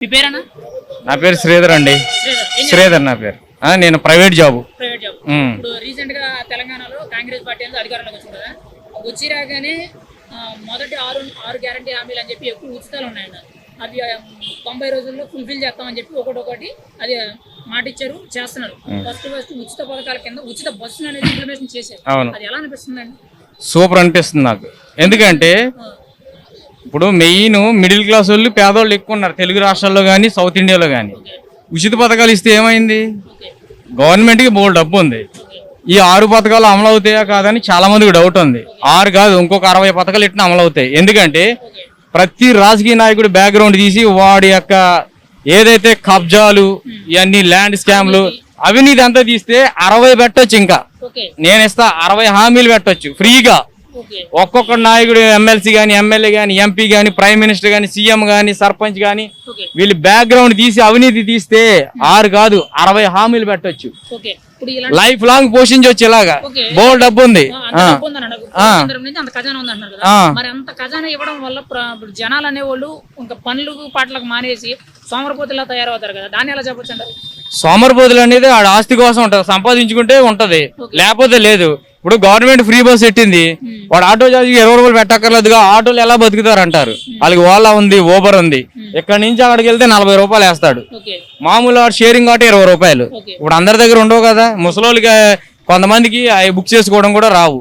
మీ పేరేనా? నా పేరు శ్రీధర్ అండి. శ్రీధర్ నా పేరు. నేను ప్రైవేట్ జాబ్. ఇప్పుడు రీసెంట్ గా తెలంగాణలో కాంగ్రెస్ పార్టీ అనేది అధికారంలోకి వచ్చింది కదా, వచ్చి రాగానే మొదటి ఆరు గ్యారంటీ హామీలు అని చెప్పి ఎక్కువ ఉచితాలు ఉన్నాయండి. అవి 90 రోజుల్లో ఫుల్ఫిల్ చేస్తామని చెప్పి ఒకటి అది మాట ఇచ్చారు, చేస్తున్నారు. ఫస్ట్ ఉచిత పథకాల కింద ఉచిత బస్సు అనేది ఇంప్లిమెంటేషన్ చేశారు. అది ఎలా అనిపిస్తుందండి? సూపర్ అనిపిస్తుంది నాకు. ఎందుకంటే ఇప్పుడు మెయిన్ మిడిల్ క్లాస్ వాళ్ళు పేదవాళ్ళు ఎక్కువ ఉన్నారు తెలుగు రాష్ట్రాల్లో కానీ సౌత్ ఇండియాలో కానీ. ఉచిత పథకాలు ఇస్తే ఏమైంది, గవర్నమెంట్కి బోల్డ్ డబ్బు ఉంది. ఈ 6 పథకాలు అమలు అవుతాయా కాదని చాలా మందికి డౌట్ ఉంది. 6 కాదు, ఇంకొక 60 పథకాలు ఇట్లా అమలు అవుతాయి. ఎందుకంటే ప్రతి రాజకీయ నాయకుడు బ్యాక్గ్రౌండ్ తీసి వాడి యొక్క ఏదైతే కబ్జాలు ఇవన్నీ ల్యాండ్ స్కామ్లు అవినీతి అంతా తీస్తే 60 పెట్టొచ్చు. ఇంకా నేను ఇస్తా 60 హామీలు పెట్టొచ్చు ఫ్రీగా. ఒక్కొక్క నాయకుడు ఎమ్మెల్సీ గాని ఎమ్మెల్యే గాని ఎంపీ గాని ప్రైమ్ మినిస్టర్ గాని సీఎం గాని సర్పంచ్ గాని వీళ్ళు బ్యాక్గ్రౌండ్ తీసి అవినీతి తీస్తే 6 కాదు 60 హామీలు పెట్టొచ్చు. లైఫ్ లాంగ్ పోషించవచ్చు. ఇలాగా బోల్డ్ డబ్బు ఉంది. ఇవ్వడం వల్ల జనాలు అనేవాళ్ళు ఇంకా పనులు పాటలకు మానేసి సోమరపోతులా తయారవుతారు కదా, దాన్ని ఎలా చెప్పొచ్చు అంటారు? సోమరపోతులు అనేది ఆడ ఆస్తి కోసం ఉంటది, సంపాదించుకుంటే ఉంటది, లేకపోతే లేదు. ఇప్పుడు గవర్నమెంట్ ఫ్రీ బస్ పెట్టింది, వాడు ఆటో చార్జీకి 20 రూపాయలు పెట్టక్కర్లేదుగా. ఆటోలు ఎలా బతుకుతారు అంటారు. వాళ్ళకి ఓలా ఉంది, ఊబర్ ఉంది. ఇక్కడ నుంచి అక్కడికి వెళ్తే 40 రూపాయలు వేస్తాడు. మామూలు షేరింగ్ ఆటో 20 రూపాయలు. ఇప్పుడు అందరి దగ్గర ఉండవు కదా. ముసలోళ్ళకి కొంతమందికి అవి బుక్ చేసుకోవడం కూడా రావు.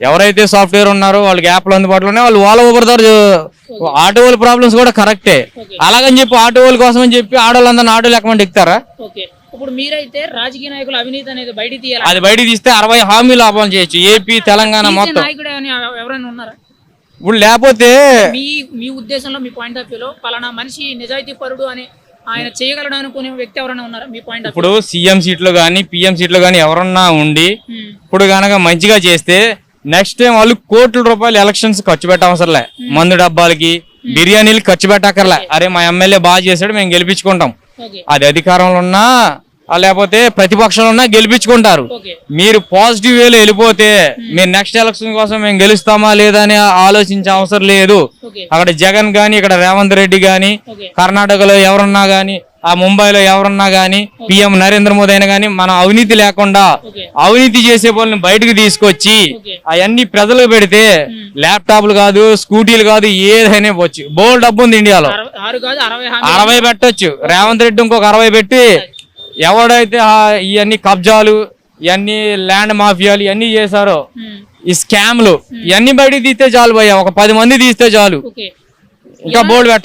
ఎవరైతే సాఫ్ట్వేర్ ఉన్నారో వాళ్ళకి యాప్లు అందుబాటులోనే వాళ్ళు ఓలా ఊబర్ ద్వారా ఆటో వాళ్ళ ప్రాబ్లమ్స్ కూడా కరెక్టే. అలాగని చెప్పి ఆటో వాళ్ళ కోసం అని చెప్పి ఆటోలందరినీ ఆటోలు ఎక్కమంటే ఎక్కుతారా? ఇప్పుడు మీరైతే రాజకీయ నాయకుల అవినీతి అనేది బయట తీయాలి. అది బయట తీస్తే 60 హామీలు అమలు చేయొచ్చు. ఏపీ తెలంగాణ మొత్తం. ఎవరైనా ఉన్నారా ఇప్పుడు? లేకపోతే మీ ఉద్దేశంలో, మీ పాయింట్ ఆఫ్ వ్యూలో పలానా మనిషి నిజాయితీ పరుడు అని ఆయన చేయగలడు అనుకునే వ్యక్తి ఎవరైనా ఉన్నారా మీ పాయింట్ ఆఫ్ వ్యూ? ఇప్పుడు సీఎం సీట్లో కానీ పిఎం సీట్లో కానీ ఎవరన్నా ఉండి ఇప్పుడు కనుక మంచిగా చేస్తే నెక్స్ట్ టైం వాళ్ళు కోట్ల రూపాయలు ఎలక్షన్స్ ఖర్చు పెట్టవసరలే. మందు డబ్బాలకి బిర్యానీలు ఖర్చు పెట్టక్కర్లే. అరే మా ఎమ్మెల్యే బాగా చేశాడు మేము గెలిపించుకుంటాం. అది అధికారంలో ఉన్నా లేకపోతే ప్రతిపక్షంలో ఉన్నా గెలిపించుకుంటారు. మీరు పాజిటివ్ వేలో వెళ్ళిపోతే మీరు నెక్స్ట్ ఎలక్షన్ కోసం మేము గెలుస్తామా లేదా అని ఆలోచించే అవసరం లేదు. అక్కడ జగన్ గాని ఇక్కడ రేవంత్ రెడ్డి గాని కర్ణాటకలో ఎవరున్నా గాని ఆ ముంబైలో ఎవరున్నా గాని పిఎం నరేంద్ర మోదీ అయినా గాని మనం అవినీతి లేకుండా అవినీతి చేసే వాళ్ళని బయటకు తీసుకొచ్చి అవన్నీ ప్రజలకు పెడితే ల్యాప్టాప్లు కాదు స్కూటీలు కాదు ఏదైనా వచ్చు. బోల్డ్ డబ్బు ఉంది ఇండియాలో. 60 పెట్టొచ్చు. రేవంత్ రెడ్డి ఇంకొక 60 పెట్టి ఎవడైతే ఇవన్నీ కబ్జాలు ఇవన్నీ ల్యాండ్ మాఫియాలు ఇవన్నీ చేశారో ఈ స్కామ్లు ఇవన్నీ బయటకు తీస్తే చాలు భయ్యా. ఒక 10 మంది తీస్తే చాలు. ఇంకా బోల్డ్ పెట్టొచ్చు.